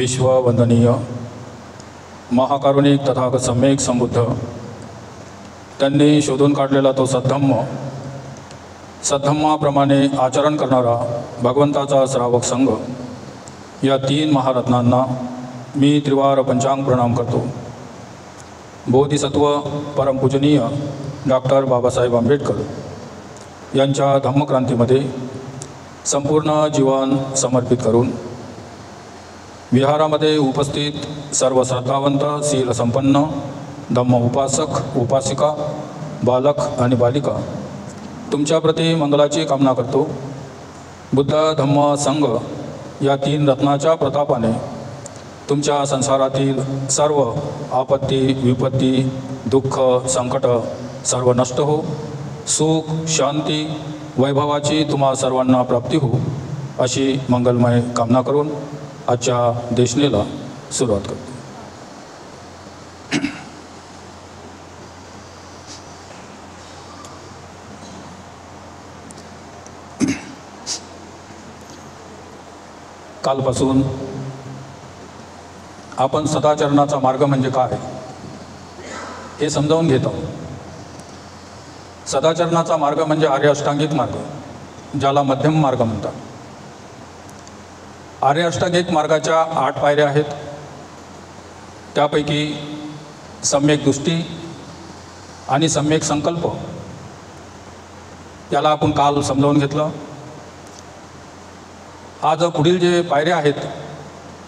विश्ववंदनीय महाकारुणिक तथागत सम्यक संबुद्ध त्यांनी शोधून काढलेला तो सद्धम्माप्रमाणे आचरण करणारा भगवंताचा श्रावक संघ, या तीन महारत्नांना मी त्रिवार पंचांग प्रणाम करतो। बोधिसत्व परमपूजनीय डॉक्टर बाबासाहेब आंबेडकर यांच्या धम्मक्रांतीमध्ये संपूर्ण जीवन समर्पित करून विहारामध्ये उपस्थित सर्व श्रद्धावंत शील संपन्न धम्म उपासक उपासिका बालक आणि बालिका तुमच्याप्रती मंगलाची कामना करतो। बुद्ध धम्म संघ या तीन रत्नाच्या प्रतापाने तुमच्या संसारातील सर्व आपत्ती विपत्ती दुःख संकट सर्व नष्ट हो, सुख शांती वैभवाची तुम्हा सर्वांना प्राप्ती हो अशी मंगलमय कामना करून आजच्या देशनेला सुरुवात करतो। कालपासून आपण सदाचरणाचा मार्ग म्हणजे काय हे समजावून घेत आहोत। सदाचरणाचा मार्ग म्हणजे आर्य अष्टांगिक मार्ग, ज्याला मध्यम मार्ग म्हणतात। आर्य अष्टांगिक मार्गाच्या 8 पायऱ्या आहेत। त्यापैकी सम्यक दृष्टी आणि सम्यक संकल्प याला आपण काल समजावून घेतलं। आज पुढील जे पायऱ्या आहेत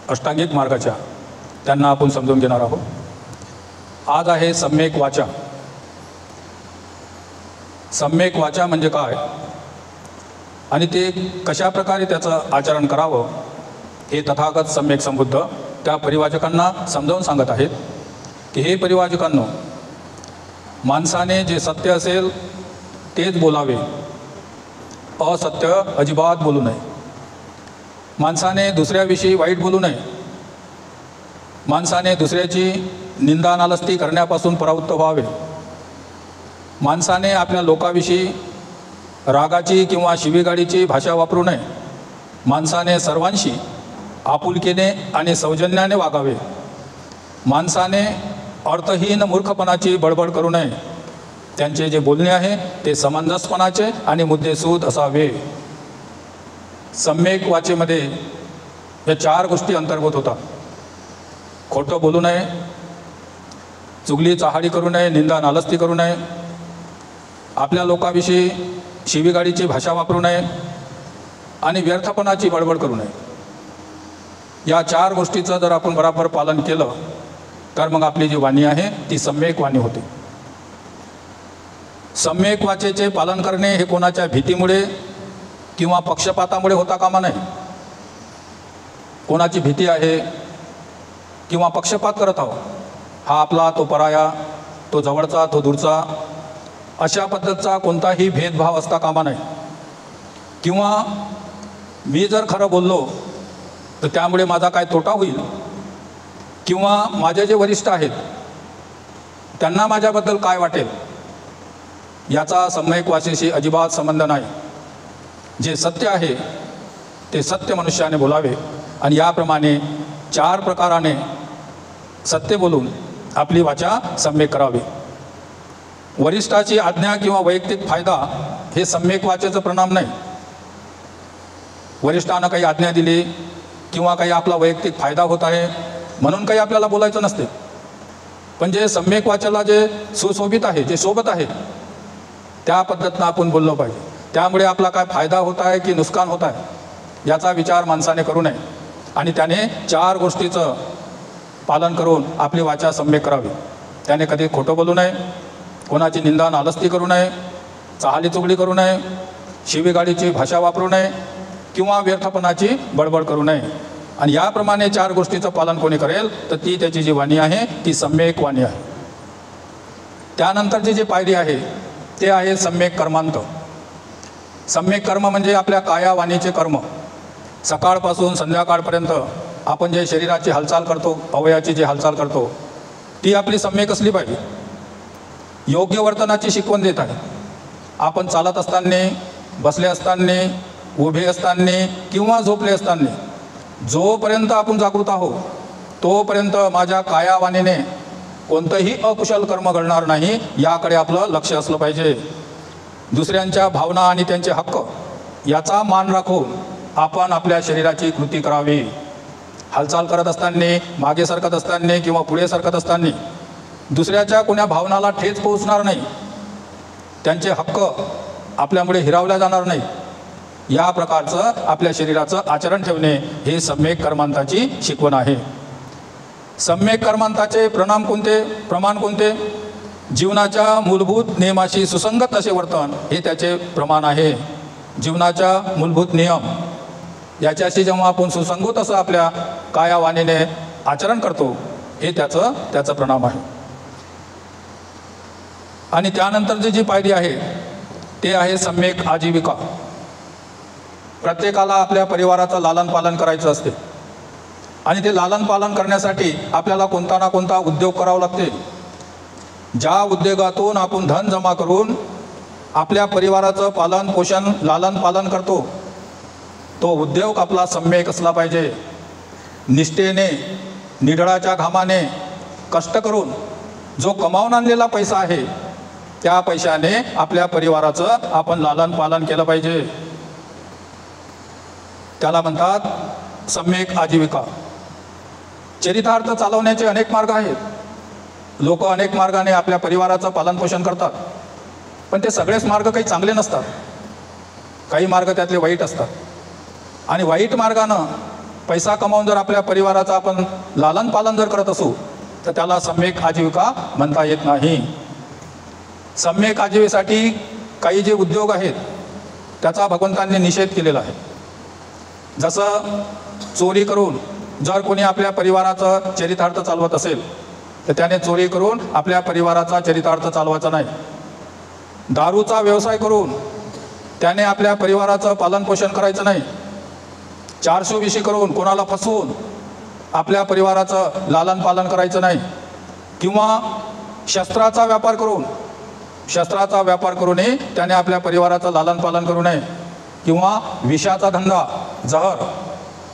अष्टांगिक मार्गाच्या त्यांना आपण समजून घेणार आहोत। आज आहे सम्यक वाचा। सम्यक वाचा म्हणजे काय आणि ते कशा प्रकारे त्याचं आचरण करावं हे तथागत सम्यक संबुद्ध त्या परिवाचकांना समजावून सांगत आहेत की हे परिवाचकांनो, माणसाने जे सत्य असेल तेच बोलावे, असत्य अजिबात बोलू नये। माणसाने दुसऱ्याविषयी वाईट बोलू नये। माणसाने दुसऱ्याची निंदा नालस्ती करण्यापासून परावृत्त व्हावे। माणसाने आपल्या लोकाविषयी रागाची किंवा शिवीगाळीची भाषा वापरू नये। माणसाने सर्वांशी आपुलकीने आणि सौजन्याने वागावे। माणसाने अर्थहीन मूर्खपणाची बडबड करू नये। त्यांचे जे बोलणे आहे ते समंजसपणाचे आणि मुद्देसूद असावे। सम्यक वाचेमध्ये या 4 गोष्टी अंतर्गत होतात। खोटं बोलू नये, चुगली चहाडी करू नये, निंदा नालस्ती करू नये, आपल्या लोकाविषयी शिवीगाळीची भाषा वापरू नये आणि व्यर्थपणाची बडबड करू नये। या 4 गोष्टीचं जर आपण बरोबर पालन केलं तर मग आपली जी वाणी आहे ती सम्यक वाणी होते। सम्यक वाचेचे पालन करणे हे कोणाच्या भीतीमुळे किंवा पक्षपातामुळे होता कामा नये। कोणाची भीती आहे किंवा पक्षपात करत आहोत, हा आपला तो पराया, तो जवळचा तो दूरचा, अशा पद्धतीचा कोणताही भेदभाव असता कामा नये। किंवा मी जर खरं बोललो तर त्यामुळे माझा काय तोटा होईल, किंवा माझे जे वरिष्ठ आहेत त्यांना माझ्याबद्दल काय वाटेल, याचा सम्यक वाचेशी अजिबात संबंध नाही। जे सत्य आहे ते सत्य मनुष्याने बोलावे आणि याप्रमाणे 4 प्रकाराने सत्य बोलून आपली वाचा सम्यक करावी। वरिष्ठाची आज्ञा किंवा वैयक्तिक फायदा हे सम्यक वाचेचं परिणाम नाही। वरिष्ठानं काही आज्ञा दिली किंवा काही आपला वैयक्तिक फायदा होत आहे म्हणून काही आपल्याला बोलायचं नसते, पण जे सम्यक वाचाला जे सुशोभित आहे, जे सोबत आहे त्या पद्धतीनं आपण बोललो पाहिजे। त्यामुळे आपला काय फायदा होत आहे की नुकसान होत आहे याचा विचार माणसाने करू नये आणि त्याने 4 गोष्टीचं पालन करून आपली वाचा सम्यक करावी। त्याने कधी खोटं बोलू नये, कोणाची निंदा नालस्ती करू नये, चहाली चुगली करू नये, शिवीगाळीची भाषा वापरू नये किंवा व्यर्थपणाची बडबड करू नये। आणि याप्रमाणे 4 गोष्टीचं पालन कोणी करेल तर ती त्याची जी वाणी आहे ती सम्यक वाणी आहे। त्यानंतरची जी पायरी आहे ते आहे सम्यक कर्मांत। सम्यक कर्म म्हणजे आपल्या काया वाणीचे कर्म। सकाळपासून संध्याकाळपर्यंत आपण जे शरीराची हालचाल करतो, अवयवाची जी हालचाल करतो ती आपली सम्यक असली पाहिजे। योग्य वर्तनाची शिकवण देत आहे। आपण चालत असताना, बसले असताना, उभे असताना किंवा झोपले असताना जोपर्यंत आपण जागृत आहोत तोपर्यंत माझ्या कायावाणीने कोणतंही अकुशल कर्म घडणार नाही, याकडे आपलं लक्ष असलं पाहिजे. दुसऱ्यांच्या भावना आणि त्यांचे हक्क याचा मान राखून आपण आपल्या शरीराची कृती करावी. हालचाल करत असताना, मागे सरकत असताना किंवा पुढे सरकत असताना दुसऱ्याच्या कोण्या भावनाला ठेच पोहोचणार नाही, त्यांचे हक्क आपल्यामुळे हिरावल्या जाणार नाही, या प्रकारचं आपल्या शरीराचं आचरण ठेवणे हे सम्यक कर्मांताची शिकवण आहे. सम्यक कर्मांताचे प्रमाण कोणते? जीवनाच्या मूलभूत नियमाशी सुसंगत असे वर्तन हे त्याचे प्रमाण आहे. जीवनाच्या मूलभूत नियम याच्याशी जेव्हा आपण सुसंगत असं आपल्या कायावाणीने आचरण करतो हे त्याचं प्रमाण आहे. आणि त्यानंतरची जी पायरी आहे ते आहे सम्यक आजीविका. प्रत्येकाला आपल्या परिवाराचं लालन पालन करायचं असते आणि ते लालन पालन करण्यासाठी आपल्याला कोणता ना कोणता उद्योग करावा लागते. ज्या उद्योगातून आपण धन जमा करून आपल्या परिवाराचं पालन पोषण लालन पालन करतो तो उद्योग आपला सम्यक असला पाहिजे. निष्ठेने, निढळाच्या घामाने कष्ट करून जो कमावून आणलेला पैसा आहे त्या पैशाने आपल्या परिवाराचं आपण लालन पालन केलं पाहिजे. त्याला म्हणतात सम्यक आजीविका. चरितार्थ चालवण्याचे अनेक मार्ग आहेत. लोक अनेक मार्गाने आपल्या परिवाराचं पालनपोषण करतात, पण ते सगळेच मार्ग काही चांगले नसतात. काही मार्ग त्यातले वाईट असतात आणि वाईट मार्गानं पैसा कमावून जर आपल्या परिवाराचं आपण लालन पालन जर करत असू तर त्याला सम्यक आजीविका म्हणता येत नाही. सम्यक आजीविकेसाठी काही जे उद्योग आहेत त्याचा भगवंतांनी निषेध केलेला आहे. जसं चोरी करून जर कोणी आपल्या परिवाराचं चरितार्थ चालवत असेल तर त्याने चोरी करून आपल्या परिवाराचा चरितार्थ चालवायचा नाही. दारूचा व्यवसाय करून त्याने आपल्या परिवाराचं पालनपोषण करायचं नाही. 420 करून कोणाला फसवून आपल्या परिवाराचं लालन पालन करायचं नाही. किंवा शस्त्राचा व्यापार करूनही त्याने आपल्या परिवाराचं लालन पालन करू नये. किंवा विषाचा धंदा,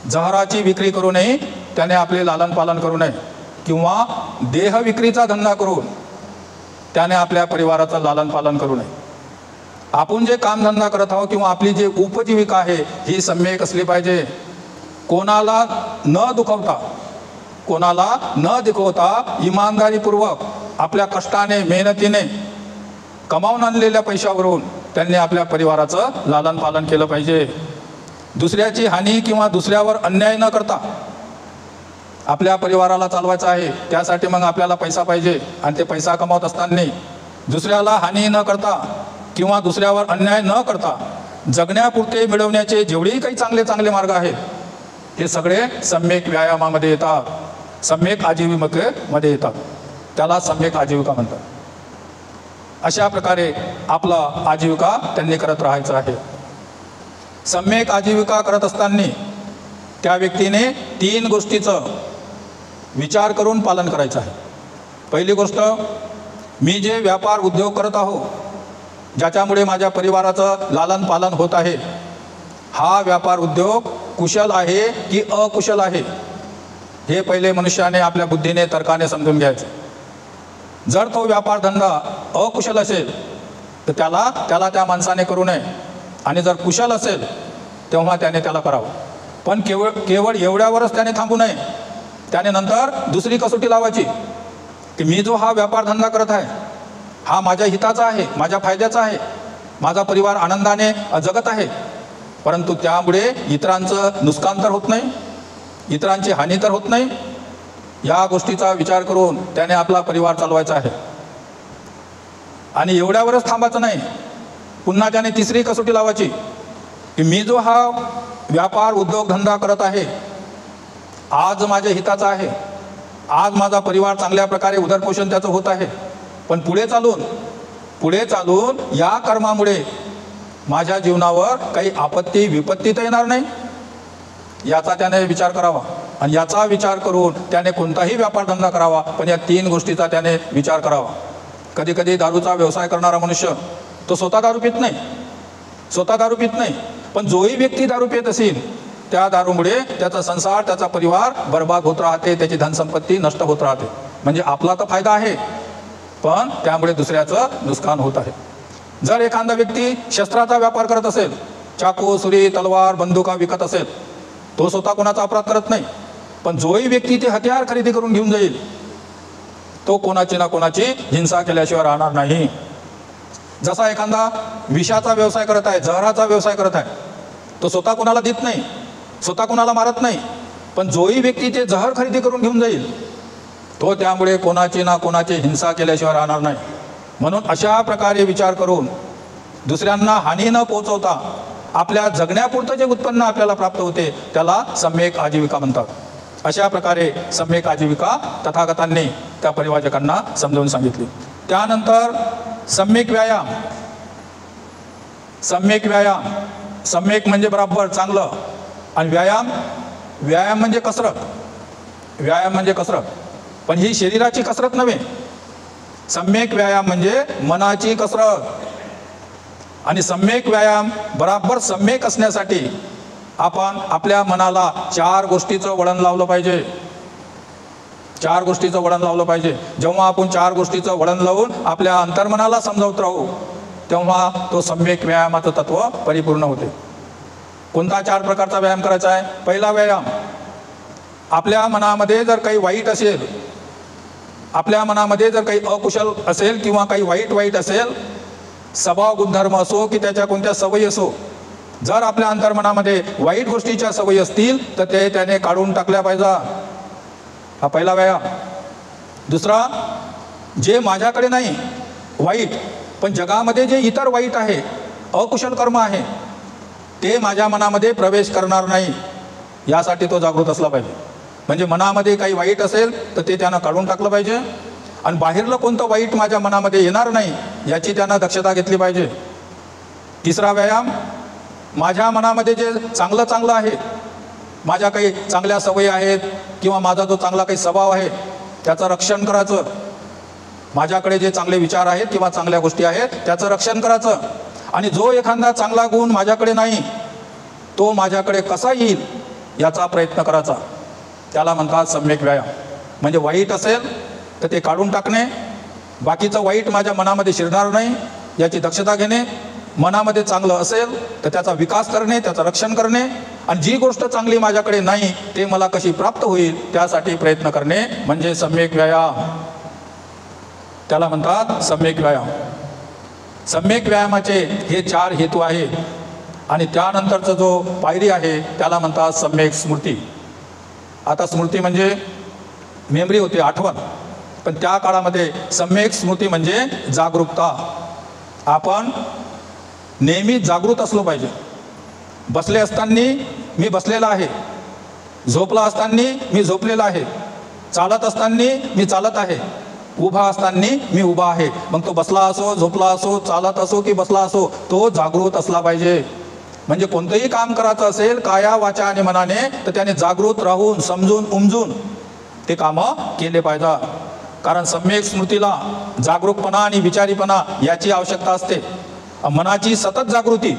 जहराची विक्री करूनही त्याने आपले लालन पालन करू नये. किंवा देह विक्रीचा धंदा करून त्याने आपल्या परिवाराचं लालन पालन करू नये. आपण जे कामधंदा करत आहोत किंवा आपली जी उपजीविका आहे ही सम्यक असली पाहिजे. कोणाला न दुखवता इमानदारीपूर्वक आपल्या कष्टाने, मेहनतीने कमावून आणलेल्या पैशावरून त्यांनी आपल्या परिवाराचं लालन पालन केलं पाहिजे. दुसऱ्याची हानी किंवा दुसऱ्यावर अन्याय न करता आपल्या परिवाराला चालवायचं आहे. त्यासाठी मग आपल्याला पैसा पाहिजे आणि ते पैसा कमावत असताना दुसऱ्याला हानी न करता किंवा दुसऱ्यावर अन्याय न करता जगण्यापुरते मिळवण्याचे जेवढेही काही चांगले मार्ग आहेत हे सगळे सम्यक व्यायामामध्ये येतात, सम्यक आजीविकेमध्ये येतात. त्याला सम्यक आजीविका म्हणतात. अशा प्रकारे आपला आजीविका त्यांनी करत राहायचं आहे. सम्यक आजीविका करत असताना त्या व्यक्तीने 3 गोष्टीचं विचार करून पालन करायचं आहे. पहिली गोष्ट, मी जे व्यापार उद्योग करत आहो ज्याच्यामुळे माझ्या परिवाराचं लालन पालन होत आहे, हा व्यापार उद्योग कुशल आहे की अकुशल आहे हे पहिले मनुष्याने आपल्या बुद्धीने, तर्काने समजून घ्यायचं. जर तो व्यापार धंदा अकुशल असेल तर त्याला त्या माणसाने करू नये, आणि जर कुशल असेल तेव्हा त्याने त्याला करावं. पण केवळ एवढ्यावरच त्याने थांबू नये. त्याने नंतर दुसरी कसोटी लावायची की मी जो हा व्यापार धंदा करत आहे हा माझ्या हिताचा आहे, माझ्या फायद्याचा आहे, माझा परिवार आनंदाने जगत आहे, परंतु त्यामुळे इतरांचं नुकसान तर होत नाही, इतरांची हानी तर होत नाही. या गोष्टीचा विचार करून त्याने आपला परिवार चालवायचा आहे. आणि एवढ्यावरच थांबायचं नाही, पुन्हा त्याने तिसरी कसोटी लावायची की मी जो हा व्यापार उद्योग धंदा करत आहे आज माझ्या हिताचा आहे, आज माझा परिवार चांगल्या प्रकारे उदरपोषण त्याचं होत आहे, पण पुढे चालून या कर्मामुळे माझ्या जीवनावर काही आपत्ती विपत्ती तर येणार नाही याचा त्याने विचार करावा. आणि याचा विचार करून त्याने कोणताही व्यापार धंदा करावा, पण या 3 गोष्टीचा त्याने विचार करावा. कधी दारूचा व्यवसाय करणारा मनुष्य तो स्वतः दारू पित नाही, पण जोही व्यक्ती दारू पित असेल त्या दारूमुळे त्याचा संसार, त्याचा परिवार बर्बाद होत राहते, त्याची धनसंपत्ती नष्ट होत राहते. म्हणजे आपला तर फायदा आहे, पण त्यामुळे दुसऱ्याचं नुकसान होत आहे. जर एखादा व्यक्ती शस्त्राचा व्यापार करत असेल, चाकू, सुरी, तलवार, बंदुका विकत असेल, तो स्वतः कोणाचा अपराध करत नाही, पण जोही व्यक्ती ते हत्यार खरेदी करून घेऊन जाईल, तो कोणाची ना कोणाची हिंसा केल्याशिवाय राहणार नाही. जसा एखादा विषाचा व्यवसाय करत आहे, जहराचा व्यवसाय करत आहे, तो स्वतः कोणाला देत नाही, स्वतः कोणाला मारत नाही, पण जोही व्यक्ती ते जहर खरेदी करून घेऊन जाईल, तो त्यामुळे कोणाची ना कोणाची हिंसा केल्याशिवाय राहणार नाही. म्हणून अशा प्रकारे विचार करून दुसऱ्यांना हानी न पोहोचवता आपल्या जगण्यापुरतं जे उत्पन्न आपल्याला प्राप्त होते त्याला सम्यक आजीविका म्हणतात. अशा प्रकारे सम्यक आजीविका तथागतांनी त्या परिवाजकांना समजावून सांगितली. त्यानंतर सम्यक व्यायाम. सम्यक व्यायाम, सम्यक म्हणजे बराबर चांगलं, आणि व्यायाम, व्यायाम म्हणजे कसरत. व्यायाम म्हणजे कसरत, पण ही शरीराची कसरत नव्हे. सम्यक व्यायाम म्हणजे मनाची कसरत. आणि सम्यक व्यायाम बराबर सम्यक असण्यासाठी आपण आपल्या मनाला 4 गोष्टीचं वळण लावलं पाहिजे. 4 गोष्टीचं वळण लावलं पाहिजे. जेव्हा आपण 4 गोष्टीचं वळण लावून आपल्या अंतर्मनाला समजावत राहू, तेव्हा तो सम्यक व्यायामाचं तत्व परिपूर्ण होते. कोणता 4 प्रकारचा व्यायाम करायचा आहे? पहिला व्यायाम, आपल्या मनामध्ये जर काही वाईट असेल, आपल्या मनामध्ये जर काही अकुशल असेल किंवा काही वाईट असेल, स्वभाव गुणधर्म असो की त्याच्या कोणत्या सवयी असो, जर आपल्या अंतर्मनामध्ये वाईट गोष्टीच्या सवयी असतील तर ते त्याने काढून टाकल्या पाहिजे. हा पहिला व्यायाम. दुसरा, जे माझ्याकडे नाही वाईट, पण जगामध्ये जे इतर वाईट आहे, अकुशल कर्म आहे, ते माझ्या मनामध्ये प्रवेश करणार नाही, यासाठी तो जागृत असला पाहिजे. म्हणजे मनामध्ये काही वाईट असेल तर ते त्यानं काढून टाकलं पाहिजे, आणि बाहेरलं कोणतं वाईट माझ्या मनामध्ये येणार नाही याची त्यानं दक्षता घेतली पाहिजे. तिसरा व्यायाम, माझ्या मनामध्ये जे चांगलं आहे, माझ्या काही चांगल्या सवयी आहेत किंवा माझा जो चांगला काही स्वभाव आहे त्याचं रक्षण करायचं. माझ्याकडे जे चांगले विचार आहेत किंवा चांगल्या गोष्टी आहेत त्याचं रक्षण करायचं. आणि जो एखादा चांगला गुण माझ्याकडे नाही, तो माझ्याकडे कसा येईल याचा प्रयत्न करायचा. त्याला म्हणतात सम्यक व्यायाम. म्हणजे वाईट असेल तर ते काढून टाकणे, बाकीचं वाईट माझ्या मनामध्ये शिरणार नाही याची दक्षता घेणे, मनामध्ये चांगलं असेल तर त्याचा विकास करणे, त्याचं रक्षण करणे, आणि जी गोष्ट चांगली माझ्याकडे नाही ते मला कशी प्राप्त होईल त्यासाठी प्रयत्न करणे म्हणजे सम्यक व्यायाम. त्याला म्हणतात सम्यक व्यायाम. सम्यक व्यायामाचे हे 4 हेतू आहेत. आणि त्यानंतरचा जो पायरी आहे त्याला म्हणतात सम्यक स्मृती. आता स्मृती म्हणजे मेमरी होते, आठवण, पण त्या काळामध्ये सम्यक स्मृती म्हणजे जागरूकता. आपण नेहमी जागृत असलो पाहिजे. बसले असताना मी बसलेला आहे, झोपला असताना मी झोपलेला आहे, चालत असताना मी चालत आहे, उभा असताना मी उभा आहे. मग तो बसला असो, झोपला असो, चालत असो की बसला असो, तो जागृत असला पाहिजे. म्हणजे कोणतंही काम करायचं असेल काया वाचा आणि मनाने तर त्याने जागृत राहून समजून उमजून ते कामं केले पाहिजे. कारण सम्यक स्मृतीला जागरूकपणा आणि विचारीपणा याची आवश्यकता असते. मनाची सतत जागृती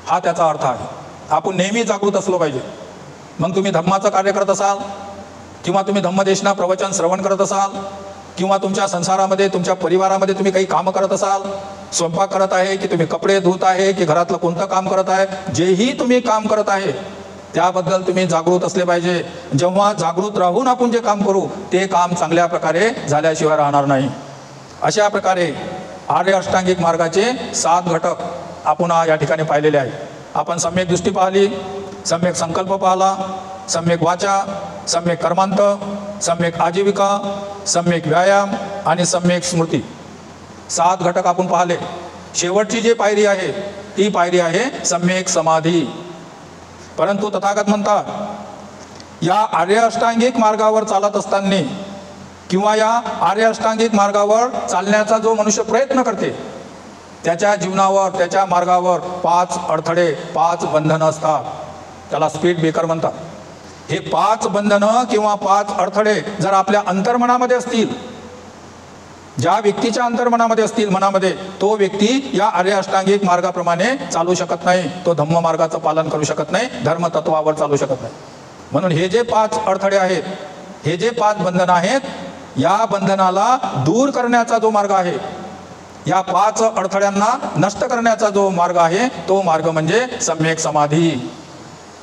हा त्याचा अर्थ आहे. आपण नेहमी जागृत असलो पाहिजे. मग तुम्ही धम्माचं कार्य करत असाल किंवा तुम्ही धम्मदेशना प्रवचन श्रवण करत असाल किंवा तुमच्या संसारामध्ये तुमच्या परिवारामध्ये तुम्ही काही कामं करत असाल, स्वयंपाक करत आहे की तुम्ही कपडे धुत आहे की घरातलं कोणतं काम करत आहे, जेही तुम्ही काम करत आहे त्याबद्दल तुम्ही जागृत असले पाहिजे. जेव्हा जागृत राहून आपण जे काम करू ते काम चांगल्या प्रकारे झाल्याशिवाय राहणार नाही. अशा प्रकारे आर्य अष्टांगिक मार्गाचे 7 घटक आपण या ठिकाणी पाहिलेले आहेत. आपण सम्यक दृष्टी पाहिली, सम्यक संकल्प पाहिला, सम्यक वाचा, सम्यक कर्मांत, सम्यक आजीविका, सम्यक व्यायाम आणि सम्यक स्मृती. 7 घटक आपण पाहिले. शेवटची जी पायरी आहे ती पायरी आहे सम्यक समाधी. परंतु तथागत म्हणतात या आर्य अष्टांगिक मार्गावर चालत असताना किंवा या आर्य अष्टांगिक मार्गावर चालण्याचा जो मनुष्य प्रयत्न करते त्याच्या जीवनावर, त्याच्या मार्गावर 5 अडथळे, 5 बंधनं असतात. त्याला स्पीड ब्रेकर म्हणतात. हे 5 बंधनं किंवा 5 अडथळे जर आपल्या अंतर्मनामध्ये असतील ज्या व्यक्तीच्या अंतर्मनामध्ये असतील, मनामध्ये, तो व्यक्ती या आर्य अष्टांगिक मार्गाप्रमाणे चालू शकत नाही, तो धम्म मार्गाचं पालन करू शकत नाही, धर्मतत्वावर चालू शकत नाही. म्हणून हे जे 5 अडथळे आहेत, हे जे 5 बंधनं आहेत, या बंधनाला दूर करण्याचा जो मार्ग आहे, या 5 अडथळ्यांना नष्ट करण्याचा जो मार्ग आहे, तो मार्ग म्हणजे सम्यक समाधी.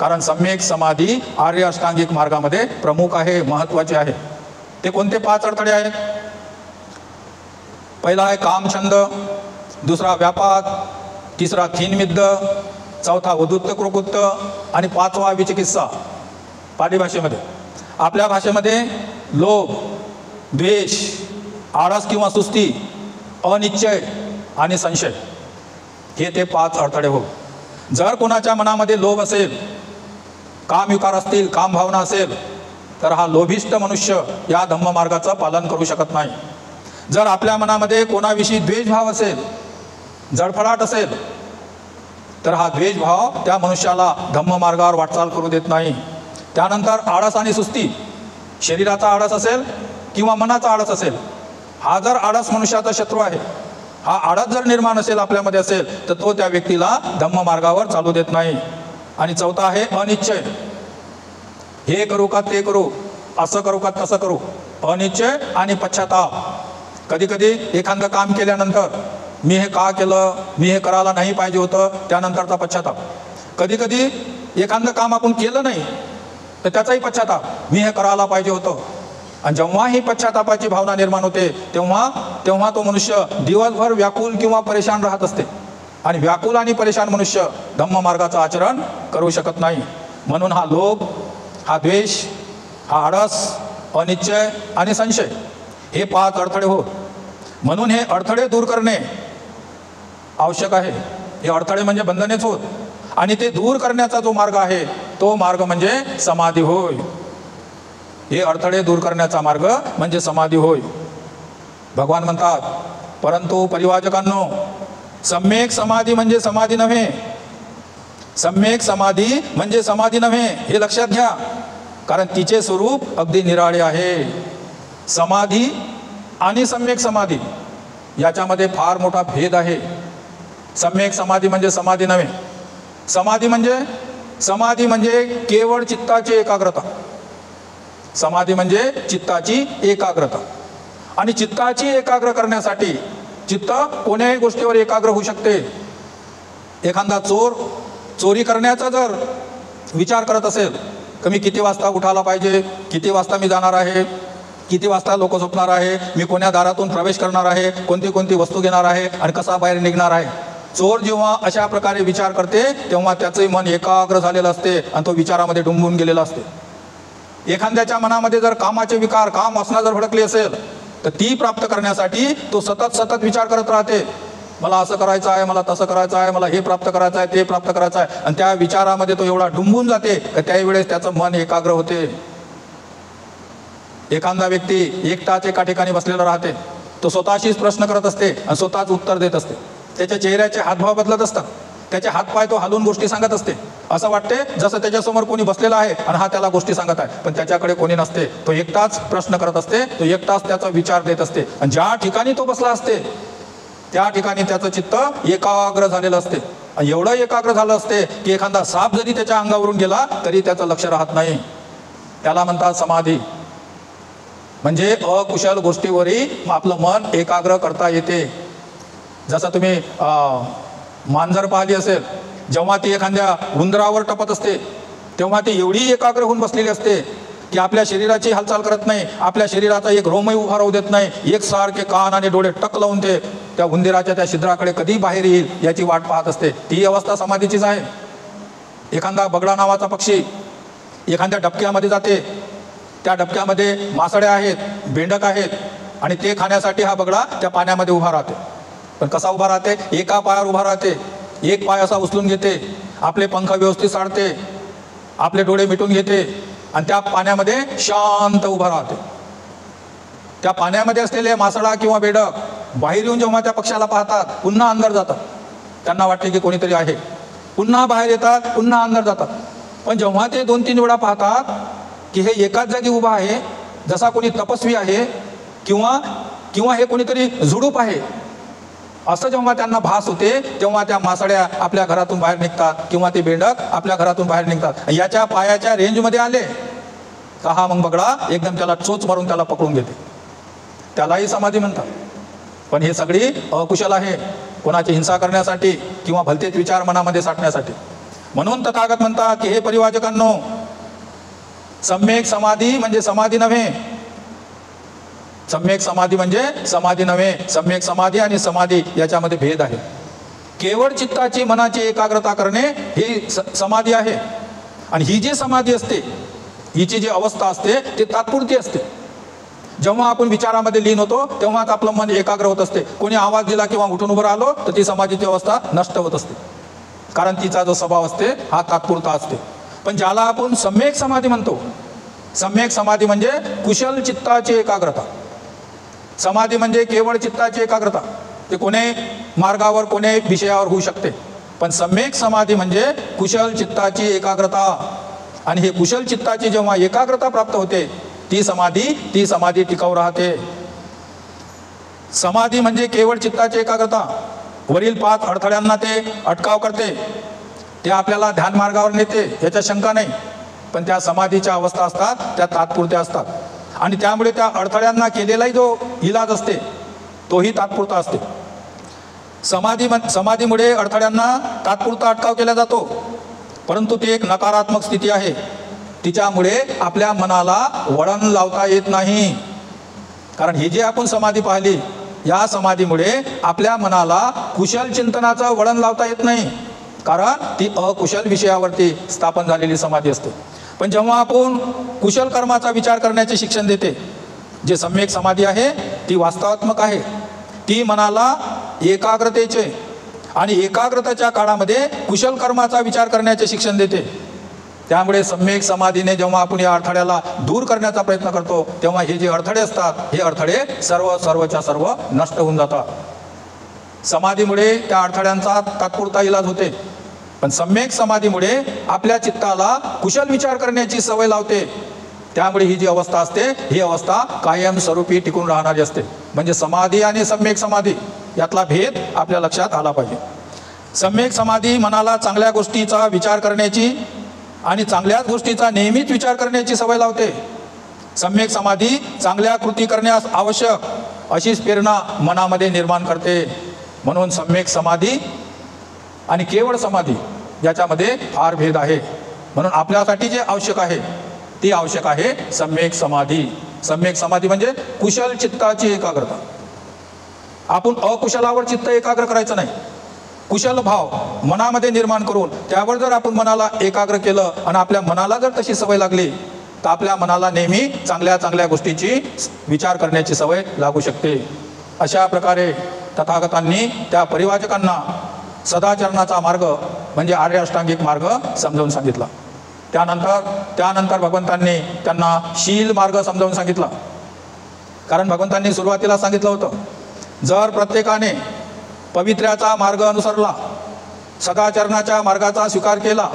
कारण सम्यक समाधी आर्य अष्टांगिक मार्गामध्ये प्रमुख आहे, महत्त्वाचे आहे. ते कोणते 5 अडथळे आहेत? पहिला आहे कामछंद, दुसरा व्यापात, तिसरा थीनमिद्द, चौथा उद्धुत्त कृकुत्त आणि 5वा विचिकित्सा. पाली भाषेमध्ये, आपल्या भाषेमध्ये लोभ, द्वेष, आळस किंवा सुस्ती, अनिश्चय आणि संशय, हे ते 5 अडथळे हो. जर कोणाच्या मनामध्ये लोभ असेल, कामविकार असतील, कामभावना असेल, तर हा लोभिष्ठ मनुष्य या धम्म मार्गाचं पालन करू शकत नाही. जर आपल्या मनामध्ये कोणाविषयी द्वेषभाव असेल, जळफळाट असेल, तर हा द्वेषभाव त्या मनुष्याला धम्म मार्गावर वाटचाल करू देत नाही. त्यानंतर आळस आणि सुस्ती, शरीराचा आळस असेल किंवा मनाचा आळस असेल, हा जर आळस मनुष्याचा शत्रू आहे, हा आळस जर निर्माण असेल, आपल्यामध्ये असेल, तर तो त्या व्यक्तीला धम्म मार्गावर चालू देत नाही. आणि चौथा आहे अनिश्चय. हे करू का ते करू, असं करू का तसं करू, अनिश्चय आणि पश्चाताप. कधी कधी एखादं काम केल्यानंतर मी हे का केलं, मी हे करायला नाही पाहिजे होतं, त्यानंतरचा पश्चाताप. कधी कधी एखादं काम आपण केलं नाही तर त्याचाही पश्चाताप, मी हे करायला पाहिजे होतं. आणि जेव्हा ही पश्चातापाची भावना निर्माण होते, तेव्हा तो मनुष्य दिवसभर व्याकुल किंवा परेशान राहत असते. आणि व्याकुल आणि परेशान मनुष्य धम्म मार्गाचं आचरण करू शकत नाही. म्हणून हा लोभ, हा द्वेष, हा आळस, अनिश्चय आणि संशय, हे 5 अडथळे होत. म्हणून हे अडथळे दूर करणे आवश्यक आहे. हे अडथळे म्हणजे बंधनेच होत. आणि ते दूर करण्याचा जो मार्ग आहे, तो मार्ग म्हणजे समाधी होय. हे अडथळे दूर करण्याचा मार्ग म्हणजे समाधी होय. भगवान म्हणतात, परंतु परिवाचकांनो, सम्यक समाधी म्हणजे समाधी नव्हे. सम्यक समाधी म्हणजे समाधी नव्हे, हे लक्षात घ्या. कारण तिचे स्वरूप अगदी निराळे आहे. समाधी आणि सम्यक समाधी याच्यामध्ये फार मोठा भेद आहे. सम्यक समाधी म्हणजे समाधी नव्हे. समाधी म्हणजे केवळ चित्ताची एकाग्रता. समाधी म्हणजे चित्ताची एकाग्रता. आणि चित्ताची एकाग्र करण्यासाठी चित्त कोण्याही गोष्टीवर एकाग्र होऊ शकते. एखादा चोरी करण्याचा जर विचार करत असेल, तर मी किती वाजता उठायला पाहिजे, किती वाजता मी जाणार आहे, किती वाजता लोक झोपणार आहे, मी कोण्या दारातून प्रवेश करणार आहे, कोणती कोणती वस्तू घेणार आहे आणि कसा बाहेर निघणार आहे. चोर जेव्हा अशा प्रकारे विचार करते, तेव्हा त्याचे मन एकाग्र झालेलं असते आणि तो विचारामध्ये डुंबून गेलेला असते. एखाद्याच्या मनामध्ये जर कामाचे विकार, काम वासना जर भडकली असेल, तर ती प्राप्त करण्यासाठी तो सतत विचार करत राहते. मला असं करायचं आहे, मला तसं करायचं आहे, मला हे प्राप्त करायचं आहे, ते प्राप्त करायचं आहे. आणि त्या विचारामध्ये तो एवढा डुंबून जाते की त्यावेळेस त्याचं मन एकाग्र होते. एखादा व्यक्ती एकटाच एका ठिकाणी बसलेला राहते, तो स्वतःशीच प्रश्न करत असते आणि स्वतःच उत्तर देत असते. त्याच्या चेहऱ्याचे हातभाव बदलत असतात, त्याचे हातपाय तो हलवून गोष्टी सांगत असते. असं वाटते जसं त्याच्यासमोर कोणी बसलेला आहे आणि हा त्याला गोष्टी सांगत आहे, पण त्याच्याकडे कोणी नसते. तो एकटाच प्रश्न करत असते, तो एकटाच त्याचा विचार देत असते. आणि ज्या ठिकाणी तो बसला असते, त्या ठिकाणी त्याचं चित्त एकाग्र झालेलं असते. आणि एवढं एकाग्र झालं असते की एखादा साप जरी त्याच्या अंगावरून गेला तरी त्याचं लक्ष राहत नाही. त्याला म्हणतात समाधी. म्हणजे अकुशल गोष्टीवरही आपलं मन एकाग्र करता येते. जसं तुम्ही मांजर पाहिली असेल, जेव्हा ती एखाद्या उंदरावर टपत असते, तेव्हा ती एवढी एकाग्र होऊन बसलेली असते की आपल्या शरीराची हालचाल करत नाही, आपल्या शरीराचा एक रोमही उभा राहू देत नाही. एकसारखे कान आणि डोळे टक लावून ते त्या उंदराच्या त्या छिद्राकडे कधी बाहेर येईल याची वाट पाहत असते. ती अवस्था समाधीचीच आहे. एखादा बगळा नावाचा पक्षी एखाद्या डबक्यामध्ये जाते, त्या डबक्यामध्ये मासड्या आहेत, बेंडक आहेत, आणि ते खाण्यासाठी हा बगळा त्या पाण्यामध्ये उभा राहते. पण कसा उभा राहते? एका पायावर उभा राहते, एक पाय असा उचलून घेते, आपले पंख व्यवस्थित साडते, आपले डोळे मिटून घेते आणि त्या पाण्यामध्ये शांत उभा राहते. त्या पाण्यामध्ये असलेले मासळा किंवा बेडक बाहेर येऊन जेव्हा त्या पक्षाला पाहतात, पुन्हा अंदर जातात. त्यांना वाटते की कोणीतरी आहे, पुन्हा बाहेर येतात, पुन्हा अंदर जातात. पण जेव्हा ते 2-3 वेळा पाहतात की हे एकाच जागी उभा आहे, जसा कोणी तपस्वी आहे किंवा किंवा हे कोणीतरी झुडूप आहे असं जेव्हा त्यांना भास होते तेव्हा त्या मासड्या आपल्या घरातून बाहेर निघतात किंवा ते बेंडक आपल्या घरातून बाहेर निघतात. याच्या पायाच्या रेंजमध्ये आले का हा मग बगळा एकदम त्याला चोच मारून त्याला पकडून घेते. त्यालाही समाधी म्हणतात. पण हे सगळी अकुशल आहे, कोणाची हिंसा करण्यासाठी किंवा भलतेच विचार मनामध्ये साठण्यासाठी. म्हणून तथागत म्हणतात की हे परिवाचकांनो, सम्यक समाधी म्हणजे समाधी नव्हे. सम्यक समाधी म्हणजे समाधी नव्हे. सम्यक समाधी आणि समाधी याच्यामध्ये भेद आहे. केवळ चित्ताची मनाची एकाग्रता करणे ही समाधी आहे. आणि ही जी समाधी असते, हिची जी अवस्था असते ती तात्पुरती असते. जेव्हा आपण विचारामध्ये लीन होतो तेव्हाच आपलं मन एकाग्र होत असते. कोणी आवाज दिला किंवा उठून उभं राहिलो तर ती समाधीची अवस्था नष्ट होत असते, कारण तिचा जो स्वभाव असते हा तात्पुरता असते. पण ज्याला आपण सम्यक समाधी म्हणतो, सम्यक समाधी म्हणजे कुशल चित्ताची एकाग्रता. समाधी म्हणजे केवळ चित्ताची एकाग्रता. ते कोणे मार्गावर कोणे विषयावर होऊ शकते, पण सम्यक समाधी म्हणजे कुशल चित्ताची एकाग्रता. आणि हे कुशल चित्ताची जेव्हा एकाग्रता प्राप्त होते ती समाधी टिकाऊ राहते. समाधी म्हणजे केवळ चित्ताची एकाग्रता. वरील 5 अडथळ्यांना ते अटकाव करते, ते आपल्याला ध्यान मार्गावर नेते, याच्या शंका नाही. पण त्या समाधीच्या अवस्था असतात त्या तात्पुरत्या असतात. आणि त्यामुळे त्या अडथळ्यांना केलेलाही जो इलाज असते तोही तात्पुरता असते. समाधीमुळे अडथळ्यांना तात्पुरता अटकाव केला जातो, परंतु ती एक नकारात्मक स्थिती आहे. तिच्यामुळे आपल्या मनाला वळण लावता येत नाही. कारण ही जी आपण समाधी पाहिली, या समाधीमुळे आपल्या मनाला कुशल चिंतनाचं वळण लावता येत नाही, कारण ती अकुशल विषयावरती स्थापन झालेली समाधी असते. पण जेव्हा आपण कुशल कर्माचा विचार करण्याचे शिक्षण देते, जे सम्यक समाधी आहे ती वास्तवात्मक आहे. ती मनाला एकाग्रतेचे आणि एकाग्रतेच्या काळामध्ये कुशल कर्माचा विचार करण्याचे शिक्षण देते. त्यामुळे सम्यक समाधीने जेव्हा आपण या अडथळ्याला दूर करण्याचा प्रयत्न करतो तेव्हा हे जे अडथळे असतात हे अडथळे सर्वच्या सर्व नष्ट होऊन जातात. समाधीमुळे त्या अडथळ्यांचा तात्पुरता इलाज होते, पण सम्यक समाधीमुळे आपल्या चित्ताला कुशल विचार करण्याची सवय लावते. त्यामुळे ही जी अवस्था असते ही अवस्था कायमस्वरूपी टिकून राहणारी असते. म्हणजे समाधी आणि सम्यक समाधी यातला भेद आपल्या लक्षात आला पाहिजे. सम्यक समाधी मनाला चांगल्या गोष्टीचा विचार करण्याची आणि चांगल्याच गोष्टीचा नेहमीच विचार करण्याची सवय लावते. सम्यक समाधी चांगल्या कृती करण्यास आवश्यक अशीच प्रेरणा मनामध्ये निर्माण करते. म्हणून सम्यक समाधी आणि केवळ समाधी याच्यामध्ये फार भेद आहे. म्हणून आपल्यासाठी जे आवश्यक आहे ती आवश्यक आहे सम्यक समाधी. सम्यक समाधी म्हणजे कुशल चित्ताची एकाग्रता. आपण अकुशलावर चित्त एकाग्र करायचं नाही. कुशल भाव मनामध्ये निर्माण करून त्यावर जर आपण मनाला एकाग्र केलं आणि आपल्या मनाला जर तशी सवय लागली तर आपल्या मनाला नेहमी चांगल्या गोष्टीची विचार करण्याची सवय लागू शकते. अशा प्रकारे तथागतांनी त्या परिवाचकांना सदाचरणाचा मार्ग म्हणजे आर्य अष्टांगिक मार्ग समजावून सांगितला. त्यानंतर भगवंतांनी त्यांना शील मार्ग समजावून सांगितला. कारण भगवंतांनी सुरुवातीला सांगितलं होतं, जर प्रत्येकाने पवित्र्याचा मार्ग अनुसरला, सदाचरणाच्या मार्गाचा स्वीकार केला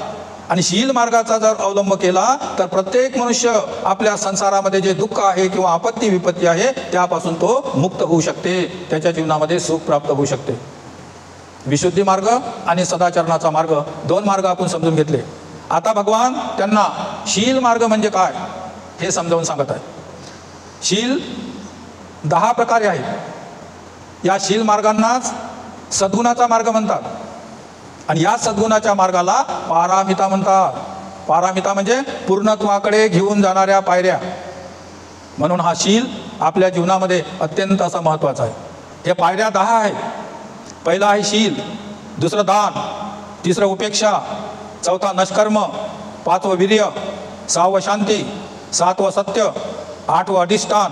आणि शील मार्गाचा जर अवलंब केला तर प्रत्येक मनुष्य आपल्या संसारामध्ये जे दुःख आहे किंवा आपत्ती विपत्ती आहे त्यापासून तो मुक्त होऊ शकते. त्याच्या जीवनामध्ये सुख प्राप्त होऊ शकते. विशुद्धी मार्ग आणि सदाचरणाचा मार्ग 2 मार्ग आपण समजून घेतले. आता भगवान त्यांना शील मार्ग म्हणजे काय हे समजावून सांगत आहे. शील 10 प्रकारे आहेत. या शील मार्गांनाच सद्गुणाचा मार्ग म्हणतात आणि या सद्गुणाच्या मार्गाला पारामिता म्हणतात. पारामिता म्हणजे पूर्णत्वाकडे घेऊन जाणाऱ्या पायऱ्या. म्हणून हा शील आपल्या जीवनामध्ये अत्यंत असा महत्त्वाचा आहे. हे पायऱ्या 10 आहेत. पहिला आहे शील, दुसरं दान, तिसरं उपेक्षा, चौथा नष्कर्म, 5वं वीर्य, 6वं शांती, 7वं सत्य, 8वं अधिष्ठान,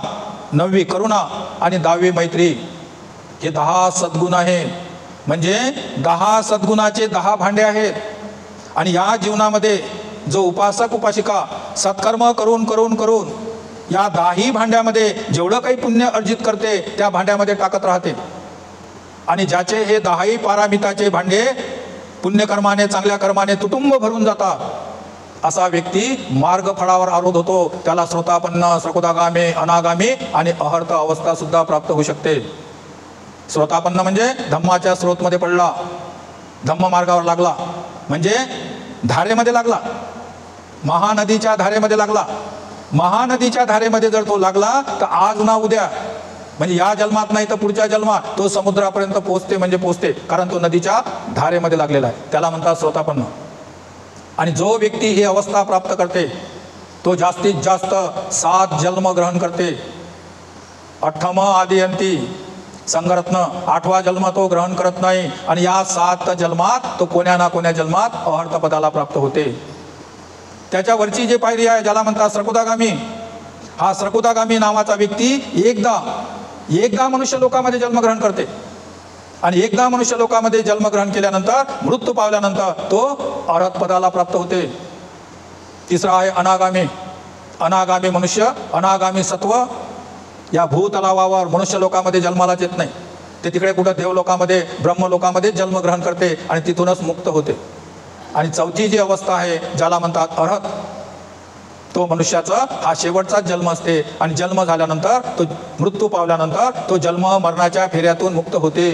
9वी करुणा आणि 10वी मैत्री. हे 10 सद्गुण आहे. म्हणजे 10 सद्गुणाचे 10 भांडे आहेत. आणि या जीवनामध्ये जो उपासक उपासिका सत्कर्म करून करून करून या 10ही भांड्यामध्ये जेवढं काही पुण्य अर्जित करते त्या भांड्यामध्ये टाकत राहते. आणि ज्याचे हे 10ही पारामिताचे भांडे पुण्यकर्माने चांगल्या कर्माने तुटुंब भरून जातात असा व्यक्ती मार्ग फळावर आरूढ होतो. त्याला श्रोतापन्न, सकुदागामी, अनागामी आणि अहर्त अवस्था सुद्धा प्राप्त होऊ शकते. श्रोतापन्न म्हणजे धम्माच्या स्रोतमध्ये पडला, धम्म मार्गावर लागला, म्हणजे धारेमध्ये लागला, महानदीच्या धारेमध्ये लागला. महानदीच्या धारेमध्ये जर तो लागला तर आज ना उद्या, म्हणजे या जन्मात नाही तर पुढच्या जन्मात तो समुद्रापर्यंत पोहोचते, म्हणजे पोहोचते, कारण तो नदीच्या धारेमध्ये लागलेला आहे. त्याला म्हणतात श्रोतापन्न. आणि जो व्यक्ती ही अवस्था प्राप्त करते तो जास्तीत जास्त 7 जन्म ग्रहण करते. अठ्ठम आदियंती संघरत्न, 8वा जन्म तो ग्रहण करत नाही. आणि या 7 जन्मात तो कोण्या ना कोण्या जन्मात अहर्त पदाला प्राप्त होते. त्याच्यावरची जी पायरी आहे ज्याला म्हणतात स्रकुदागामी, हा स्रकुदागामी नावाचा व्यक्ती एकदा मनुष्य लोकामध्ये जन्मग्रहण करते. आणि एकदा मनुष्य लोकामध्ये जन्मग्रहण केल्यानंतर मृत्यू पावल्यानंतर तो अरहत पदाला प्राप्त होते. तिसरा आहे अनागामी. अनागामी मनुष्य, अनागामी सत्व या भूतलावावर मनुष्य लोकामध्ये जन्मालाच येत नाही. ते तिकडे कुठं देवलोकामध्ये, ब्रह्मलोकामध्ये जन्मग्रहण करते आणि तिथूनच मुक्त होते. आणि चौथी जी अवस्था आहे ज्याला म्हणतात अरहत, तो मनुष्याचा हा शेवटचाच जन्म असते. आणि जन्म झाल्यानंतर तो मृत्यू पावल्यानंतर तो जन्म मरणाच्या फेऱ्यातून मुक्त होते.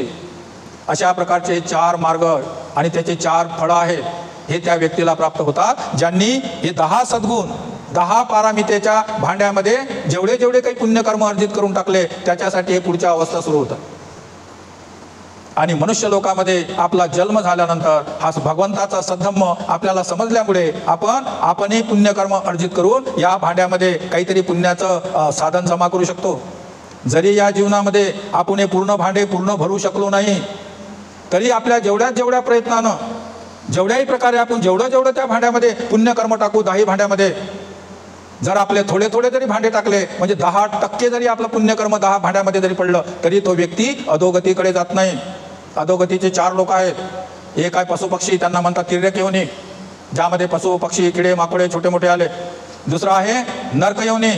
अशा प्रकारचे 4 मार्ग आणि त्याचे 4 फळं आहेत हे त्या व्यक्तीला प्राप्त होतात, ज्यांनी हे 10 सद्गुण, 10 पारामितेच्या भांड्यामध्ये जेवढे जेवढे काही पुण्यकर्म अर्जित करून टाकले त्याच्यासाठी हे पुढच्या अवस्था सुरू होतात. आणि मनुष्य लोकामध्ये आपला जन्म झाल्यानंतर हा भगवंताचा सद्धम्म आपल्याला समजल्यामुळे आपणही पुण्यकर्म अर्जित करून या भांड्यामध्ये काहीतरी पुण्याचं साधन जमा करू शकतो. जरी या जीवनामध्ये आपण हे पूर्ण भांडे पूर्ण भरू शकलो नाही तरी आपल्या जेवढ्या प्रयत्नानं, जेवढ्याही प्रकारे आपण जेवढं त्या भांड्यामध्ये पुण्यकर्म टाकू, 10 भांड्यामध्ये जर आपले थोडे जरी भांडे टाकले, म्हणजे 10% जरी आपलं पुण्यकर्म 10 भांड्यामध्ये जरी पडलं तरी तो व्यक्ती अधोगतीकडे जात नाही. अधोगतीचे 4 लोक आहेत. एक आहे पशुपक्षी, त्यांना म्हणतात तिर्यक योनी, ज्यामध्ये पशु पक्षी किडे माकोडे छोटे मोठे आले. दुसरा आहे नरक योनी,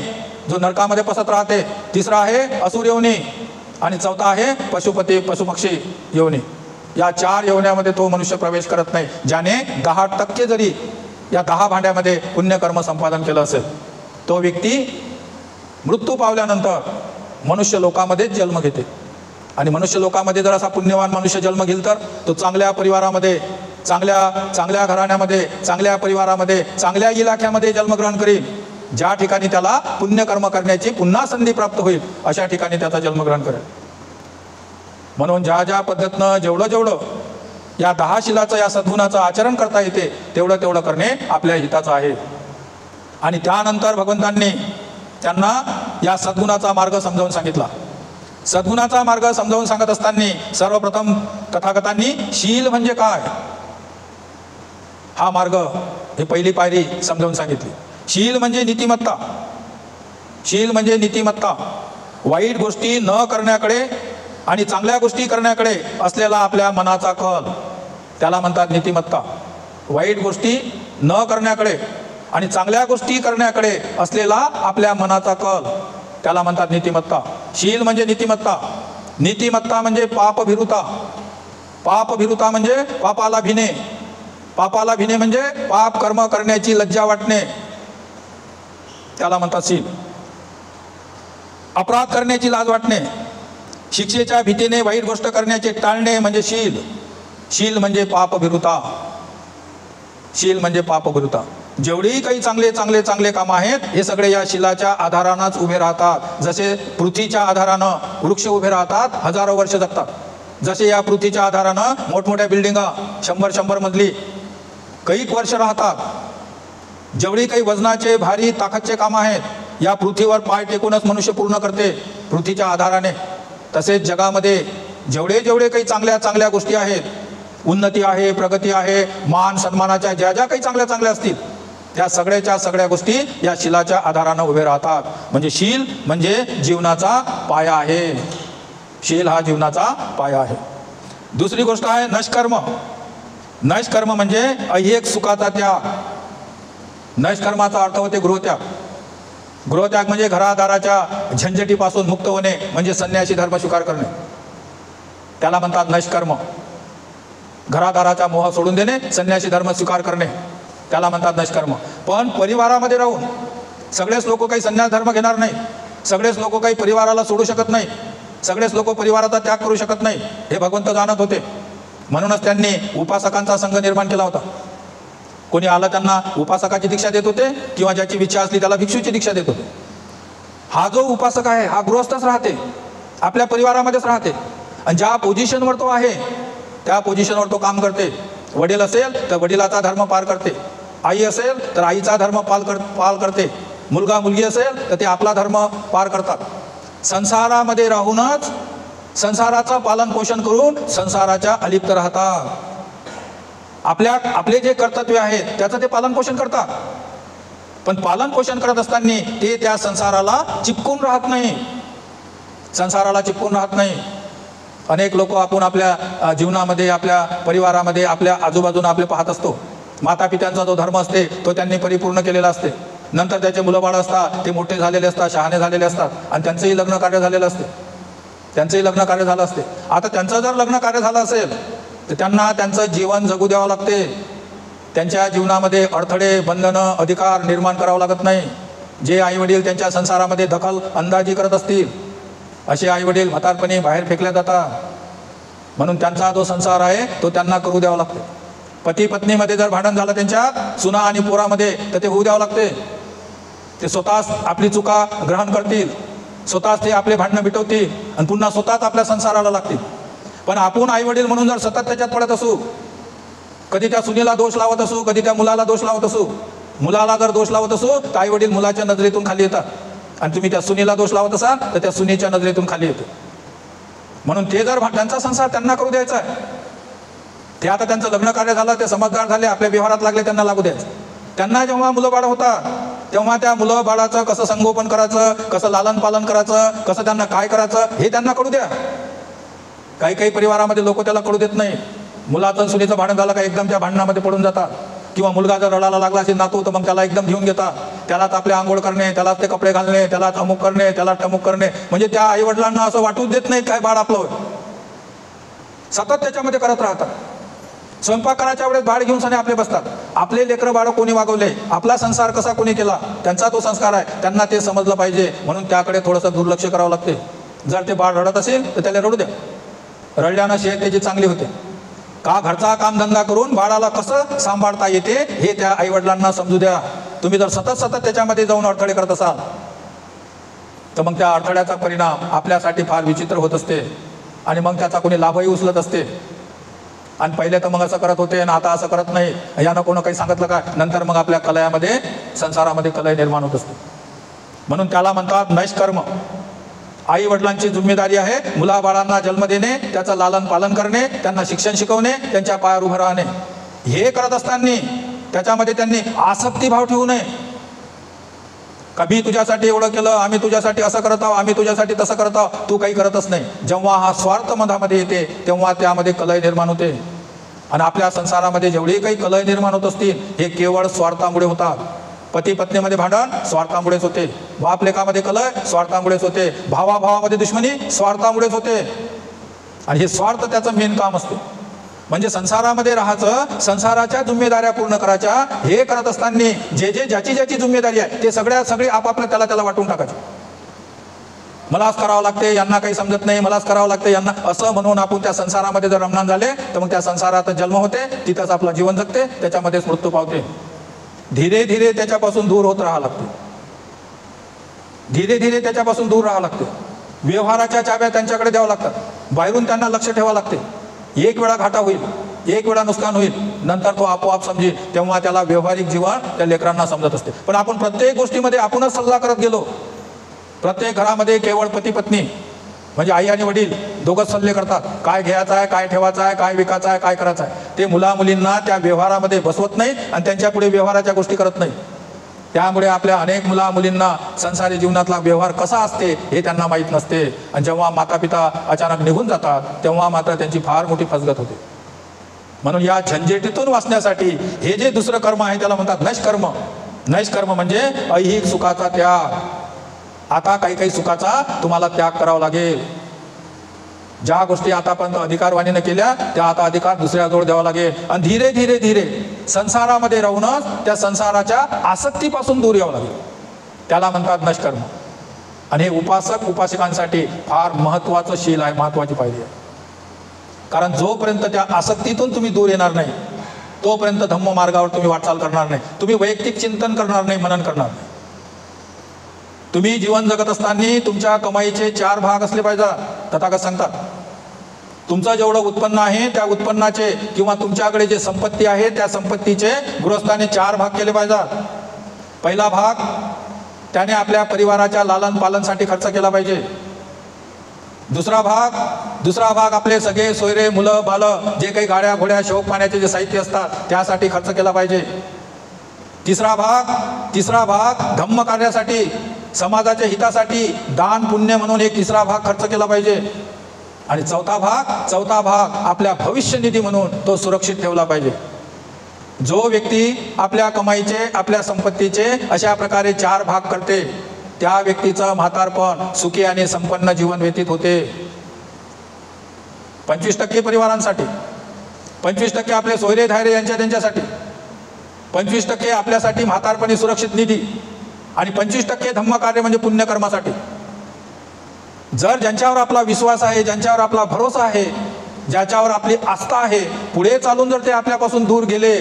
जो नरकामध्ये पसत राहते. तिसरा आहे असुर योनी. आणि चौथा आहे पशुपक्षी योनी. या 4 योन्यामध्ये तो मनुष्य प्रवेश करत नाही, ज्याने 10% जरी या 10 भांड्यामध्ये पुण्यकर्म संपादन केलं असेल. तो व्यक्ती मृत्यू पावल्यानंतर मनुष्य लोकामध्येच जन्म घेते. आणि मनुष्य लोकामध्ये जर असा पुण्यवान मनुष्य जन्म घेईल तर तो चांगल्या परिवारामध्ये, चांगल्या घराण्यामध्ये, चांगल्या परिवारामध्ये, चांगल्या इलाख्यामध्ये जन्मग्रहण करील. ज्या ठिकाणी त्याला पुण्यकर्म करण्याची पुन्हा संधी प्राप्त होईल अशा ठिकाणी त्याचा जन्मग्रहण करेल. म्हणून ज्या पद्धतीनं जेवढं या 10 शिलाचं, या सद्गुणाचं आचरण करता येते तेवढं करणे आपल्या हिताचं आहे. आणि त्यानंतर भगवंतांनी त्यांना या सद्गुणाचा मार्ग समजावून सांगितला. सद्गुणाचा मार्ग समजावून सांगत असताना सर्वप्रथम तथागतांनी शील म्हणजे काय हा मार्ग, हे पहिली पायरी समजावून सांगितली. शील म्हणजे नीतिमत्ता. शील म्हणजे नीतिमत्ता. वाईट गोष्टी न करण्याकडे आणि चांगल्या गोष्टी करण्याकडे असलेला आपल्या मनाचा कल, त्याला म्हणतात नीतिमत्ता. वाईट गोष्टी न करण्याकडे आणि चांगल्या गोष्टी करण्याकडे असलेला आपल्या मनाचा कल, त्याला म्हणतात नीतिमत्ता. शील म्हणजे नीतिमत्ता. नीतिमत्ता म्हणजे पापभिरुता. पापभिरुता म्हणजे पापाला भिणे. पापाला भिणे म्हणजे पाप कर्म करण्याची लज्जा वाटणे, त्याला म्हणतात शील. अपराध करण्याची लाज वाटणे, शिक्षेच्या भीतीने वाईट गोष्ट करण्याचे टाळणे म्हणजे शील. शील म्हणजे पापभिरुता. शील म्हणजे पापभिरुता. जेवढेही काही चांगले कामं आहेत हे सगळे या शीलाच्या आधारानंच उभे राहतात. जसे पृथ्वीच्या आधारानं वृक्ष उभे राहतात, हजारो वर्ष जगतात. जसे या पृथ्वीच्या आधारानं मोठमोठ्या बिल्डिंगा 100 मजली कैक वर्ष राहतात. जेवढी काही वजनाचे भारी ताकदचे कामं आहेत या पृथ्वीवर पाय टेकूनच मनुष्य पूर्ण करते पृथ्वीच्या आधाराने. तसेच जगामध्ये जेवढे काही चांगल्या गोष्टी आहेत, उन्नती आहे, प्रगती आहे, मान सन्मानाच्या ज्या काही चांगल्या असतील त्या सगळ्या गोष्टी या शीलाच्या आधारानं उभे राहतात. म्हणजे शील म्हणजे जीवनाचा पाया आहे. शील हा जीवनाचा पाया आहे. दुसरी गोष्ट आहे नष्कर्म. नष्कर्म म्हणजे ऐहिक सुखाचा त्याग. नष्कर्माचा अर्थ होते गृहत्याग. गृहत्याग म्हणजे घरादाराच्या झंझटीपासून मुक्त होणे, म्हणजे संन्यासी धर्म स्वीकार करणे, त्याला म्हणतात नष्कर्म. घरादाराचा मोह सोडून देणे, संन्यासी धर्म स्वीकार करणे. त्याला म्हणतात नष्कर्म. पण परिवारामध्ये राहून सगळेच लोक काही संन्यास धर्म घेणार नाही, सगळेच लोक काही परिवाराला सोडू शकत नाही, सगळेच लोक परिवाराचा त्याग करू शकत नाही, हे भगवंत जाणत होते. म्हणूनच त्यांनी उपासकांचा संघ निर्माण केला होता. कोणी आलं त्यांना उपासकाची दीक्षा देत होते, किंवा ज्याची इच्छा असली त्याला भिक्षूची दीक्षा देत होते. हा जो उपासक आहे हा गृहस्थच राहते, आपल्या परिवारामध्येच राहते, आणि ज्या पोझिशनवर तो आहे त्या पोझिशनवर तो काम करते. वडील असेल तर वडिलाचा धर्म पार करते, आई असेल तर आईचा धर्म पाल करते, मुलगा मुलगी असेल तर ते आपला धर्म पार करतात. संसारामध्ये राहूनच संसाराचं पालन पोषण करून संसाराच्या अलिप्त राहतात. आपले जे कर्तव्य आहेत त्याचं ते पालन पोषण करतात. पण पालन पोषण करत असताना ते त्या संसाराला चिपकून राहत नाही, संसाराला चिपकून राहत नाही. अनेक लोक आपण आपल्या जीवनामध्ये, आपल्या परिवारामध्ये, आपल्या आजूबाजूला आपले पाहत असतो. माता पित्यांचा जो धर्म असते तो त्यांनी परिपूर्ण केलेला असते. नंतर त्याचे मुलं बाळ असतात, ते मोठे झालेले असतात, शहाणे झालेले असतात, आणि त्यांचंही लग्न कार्य झालेलं असते, त्यांचंही लग्न कार्य झालं असते. आता त्यांचं जर लग्न कार्य झालं असेल तर त्यांना त्यांचं जीवन जगू द्यावं लागते. त्यांच्या जीवनामध्ये अडथळे, बंधनं, अधिकार निर्माण करावं लागत नाही. जे आईवडील त्यांच्या संसारामध्ये दखल अंदाजी करत असतील असे आईवडील म्हातारपणी बाहेर फेकले जातात. म्हणून त्यांचा जो संसार आहे तो त्यांना करू द्यावा लागतो. पती पत्नीमध्ये जर भांडण झालं त्यांच्यात, सुना आणि पोरामध्ये, तर ते होऊ द्यावं लागते. ते स्वतःच आपली चुका ग्रहण करतील, स्वतःच ते आपले भांडणं मिटवतील, आणि पुन्हा स्वतःच आपल्या संसाराला लागतील. पण आपण आईवडील म्हणून जर सतत त्याच्यात पडत असू, कधी त्या सुनेला दोष लावत असू, कधी त्या मुलाला दोष लावत असू, मुलाला जर दोष लावत असू तर आईवडील मुलाच्या नजरेतून खाली येतात, आणि तुम्ही त्या सुनेला दोष लावत असाल तर त्या सुनेच्या नजरेतून खाली येतो. म्हणून ते जर त्यांचा संसार त्यांना करू द्यायचा आहे, ते आता त्यांचं लग्न कार्य झालं, ते समजदार झाले, आपल्या व्यवहारात लागले, त्यांना लागू द्यायचं. त्यांना जेव्हा मुलं बाळ होतात तेव्हा त्या मुलं बाळाचं कसं संगोपन करायचं, कसं लालन पालन करायचं, कसं त्यांना काय करायचं हे त्यांना कळू द्या. काही काही परिवारामध्ये लोक त्याला कळू देत नाही. मुलाचं सुनेचं भांडण झालं का एकदम त्या भांडणामध्ये पडून जातात, किंवा मुलगा जर रडायला लागला असेल नातू तर मग त्याला एकदम घेऊन घेतात, त्यालाच आपले आंघोळ करणे, त्यालाच ते कपडे घालणे, त्यालाच अमुक करणे, त्याला टमुक करणे. म्हणजे त्या आईवडिलांना असं वाटूच देत नाही काय बाळ आपलं होय, सतत त्याच्यामध्ये करत राहतात. स्वयंपाक करायच्या वेळेस बाळ घेऊन सने आपले बसतात. आपले लेकरं बाळ कोणी वागवले, आपला संसार कसा कोणी केला, त्यांचा तो संस्कार आहे, त्यांना ते समजलं पाहिजे. म्हणून त्याकडे थोडंसं दुर्लक्ष करावं लागते. जर ते बाळ रडत असेल तर त्याला रडू द्या, रडल्यानं शेत त्याची चांगली होते. का घरचा कामधंदा करून बाळाला कसं सांभाळता येते हे त्या आईवडिलांना समजू द्या. तुम्ही जर सतत त्याच्यामध्ये जाऊन अडथळे करत असाल तर मग त्या अडथळ्याचा परिणाम आपल्यासाठी फार विचित्र होत असते, आणि मग त्याचा कोणी लाभही उचलत असते. आणि पहिले तर मग असं करत होते आणि आता असं करत नाही, यानं कोणी काही सांगितलं का, नंतर मग आपल्या कलयामध्ये, संसारामध्ये कलय निर्माण होत असते. म्हणून त्याला म्हणतात नैष्कर्म. आई वडिलांची जिम्मेदारी आहे मुलाबाळांना जन्म देणे, त्याचं लालन पालन करणे, त्यांना शिक्षण शिकवणे, त्यांच्या पायावर उभं राहणे. हे करत असताना त्याच्यामध्ये त्यांनी आसक्तीभाव ठेवू नये. कभी तुझ्यासाठी एवढं केलं, आम्ही तुझ्यासाठी असं करत आहोत, आम्ही तुझ्यासाठी तसं करत आहोत, तू काही करतच नाही. जेव्हा हा स्वार्थ मनामध्ये येते तेव्हा त्यामध्ये कलय निर्माण होते. आणि आपल्या संसारामध्ये जेवढे काही कलय निर्माण होत असतील हे केवळ स्वार्थामुळे होतात. पती पत्नीमध्ये भांडण स्वार्थामुळेच होते, बाप लेकामध्ये कलय स्वार्थामुळेच होते, भावाभावामध्ये दुश्मनी स्वार्थामुळेच होते. आणि हे स्वार्थ त्याचं मेन काम असते. म्हणजे संसारामध्ये राहायचं, संसाराच्या जिम्मेदाऱ्या पूर्ण करायच्या. हे करत असताना ज्याची जिम्मेदारी आहे ते सगळी आपापल्या त्याला वाटून टाकायची. मलाच करावं लागते, यांना काही समजत नाही, मलाच करावं लागते यांना, असं म्हणून आपण त्या संसारामध्ये जर रमणान झाले तर मग त्या संसारात जन्म होते, तिथंच आपलं जीवन जगते, त्याच्यामध्येच मृत्यू पावते. धीरे धीरे त्याच्यापासून दूर होत राहावं लागते, धीरे धीरे त्याच्यापासून दूर राहावं लागते. व्यवहाराच्या चाव्या त्यांच्याकडे द्यावं लागतात, बाहेरून त्यांना लक्ष ठेवावं लागते. एक वेळा घाटा होईल, एक वेळा नुकसान होईल, नंतर तो आपोआप समजेल, तेव्हा त्याला व्यवहारिक जीवन त्या लेकरांना समजत असते. पण आपण प्रत्येक गोष्टीमध्ये आपणच सल्ला करत गेलो. प्रत्येक घरामध्ये केवळ पती पत्नी म्हणजे आई आणि वडील दोघंच सल्ले करतात, काय घ्यायचं आहे, काय ठेवायचं आहे, काय विकायचं आहे, काय करायचं आहे. ते मुला मुलींना त्या व्यवहारामध्ये बसवत नाही आणि त्यांच्या पुढे व्यवहाराच्या गोष्टी करत नाही. त्यामुळे आपल्या अनेक मुला मुलींना संसारी जीवनातला व्यवहार कसा असते हे त्यांना माहीत नसते. आणि जेव्हा माता पिता अचानक निघून जातात तेव्हा मात्र त्यांची फार मोठी फसगत होते. म्हणून या झंझेटीतून वाचण्यासाठी हे जे दुसरं कर्म आहे त्याला म्हणतात नैष्कर्म. नैष्कर्म म्हणजे ऐहिक सुखाचा त्याग. आता काही सुखाचा तुम्हाला त्याग करावा लागेल. ज्या गोष्टी आतापर्यंत अधिकारवाणीनं केल्या त्या आता अधिकार दुसऱ्याजवळ द्यावा लागेल. आणि धीरे धीरे धीरे संसारामध्ये राहूनच त्या संसाराच्या आसक्तीपासून दूर यावं लागेल. त्याला म्हणतात नष्कर्म. आणि हे उपासक उपासिकांसाठी फार महत्त्वाचं शील आहे, महत्त्वाची पायरी आहे. कारण जोपर्यंत त्या आसक्तीतून तुम्ही दूर येणार नाही तोपर्यंत धम्म मार्गावर तुम्ही वाटचाल करणार नाही. तुम्ही वैयक्तिक चिंतन करणार नाही, मनन करणार नाही. तुम्ही जीवन जगत असताना तुमच्या कमाईचे 4 भाग असले पाहिजेत. तथागत सांगतात तुमचं जेवढं उत्पन्न आहे त्या उत्पन्नाचे किंवा तुमच्याकडे जे संपत्ती आहे त्या संपत्तीचे गृहस्थाने 4 भाग केले पाहिजेत. पहिला भाग त्याने आपल्या परिवाराच्या लालन पालनसाठी खर्च केला पाहिजे. दुसरा भाग आपले सगळे सोयरे मुलं बालं जे काही गाड्या घोड्या शौक पाण्याचे जे साहित्य असतात त्यासाठी खर्च केला पाहिजे. तिसरा भाग धम्म कार्यासाठी समाजाच्या हितासाठी दान पुण्य म्हणून एक तिसरा भाग खर्च केला पाहिजे. आणि चौथा भाग आपल्या भविष्य निधी म्हणून तो सुरक्षित ठेवला पाहिजे. जो व्यक्ती आपल्या कमाईचे आपल्या संपत्तीचे अशा प्रकारे 4 भाग करते त्या व्यक्तीचं म्हातारपण सुखी आणि संपन्न जीवन व्यतीत होते. 25% परिवारांसाठी, 25% आपले सोयरे धायरे त्यांच्यासाठी, 25% आपल्यासाठी म्हातारपणी सुरक्षित निधी आणि 25% धम्मकार्य म्हणजे पुण्यकर्मासाठी. जर ज्यांच्यावर आपला विश्वास आहे, ज्यांच्यावर आपला भरोसा आहे, ज्याच्यावर आपली आस्था आहे, पुढे चालून जर ते आपल्यापासून दूर गेले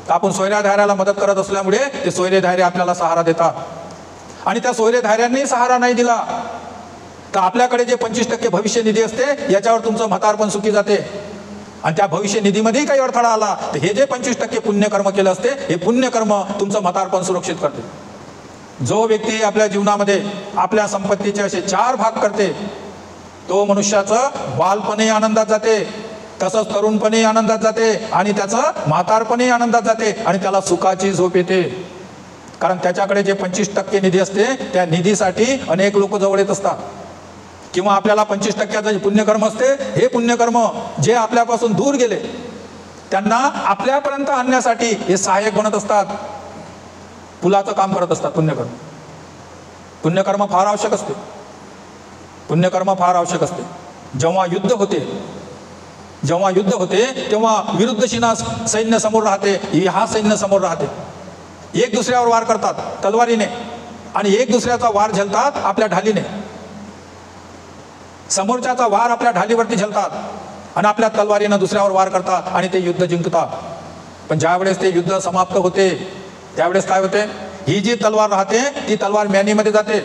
तर आपण सोयऱ्या धायऱ्याला मदत करत असल्यामुळे ते सोयरे धायरे आपल्याला सहारा देतात. आणि त्या सोयरे धायऱ्यांनी सहारा नाही दिला तर आपल्याकडे जे 25% भविष्य निधी असते याच्यावर तुमचं म्हातारपण सुखी जाते. आणि त्या भविष्य निधीमध्येही काही अडथळा आला तर हे जे 25% पुण्यकर्म केलं असते हे पुण्यकर्म तुमचं म्हातारपण सुरक्षित करते. जो व्यक्ती आपल्या जीवनामध्ये आपल्या संपत्तीचे असे 4 भाग करते तो मनुष्याचं बालपणही आनंदात जाते, तसंच तरुणपणही आनंदात जाते आणि त्याचं म्हातारपणही आनंदात जाते आणि त्याला सुखाची झोप येते. कारण त्याच्याकडे जे 25% निधी असते त्या निधीसाठी अनेक लोक जवळ येत असतात. किंवा आपल्याला 25%चं जे पुण्यकर्म असते हे पुण्यकर्म जे आपल्यापासून दूर गेले त्यांना आपल्यापर्यंत आणण्यासाठी हे सहाय्यक बनत असतात, पुलाचं काम करत असतात. पुण्यकर्म फार आवश्यक असते. पुण्यकर्म फार आवश्यक असते. जेव्हा युद्ध होते तेव्हा विरुद्ध शिना सैन्य समोर राहते, हा सैन्य समोर राहते. एक दुसऱ्यावर वार करतात तलवारीने आणि एक दुसऱ्याचा वार झेलतात आपल्या ढालीने. समोरच्याचा वार आपल्या ढालीवरती झेलतात आणि आपल्या तलवारीनं दुसऱ्यावर वार करतात आणि ते युद्ध जिंकतात. पण ज्यावेळेस ते युद्ध समाप्त होते त्यावेळेस काय होते, ही जी तलवार राहते ती तलवार म्यानीमध्ये जाते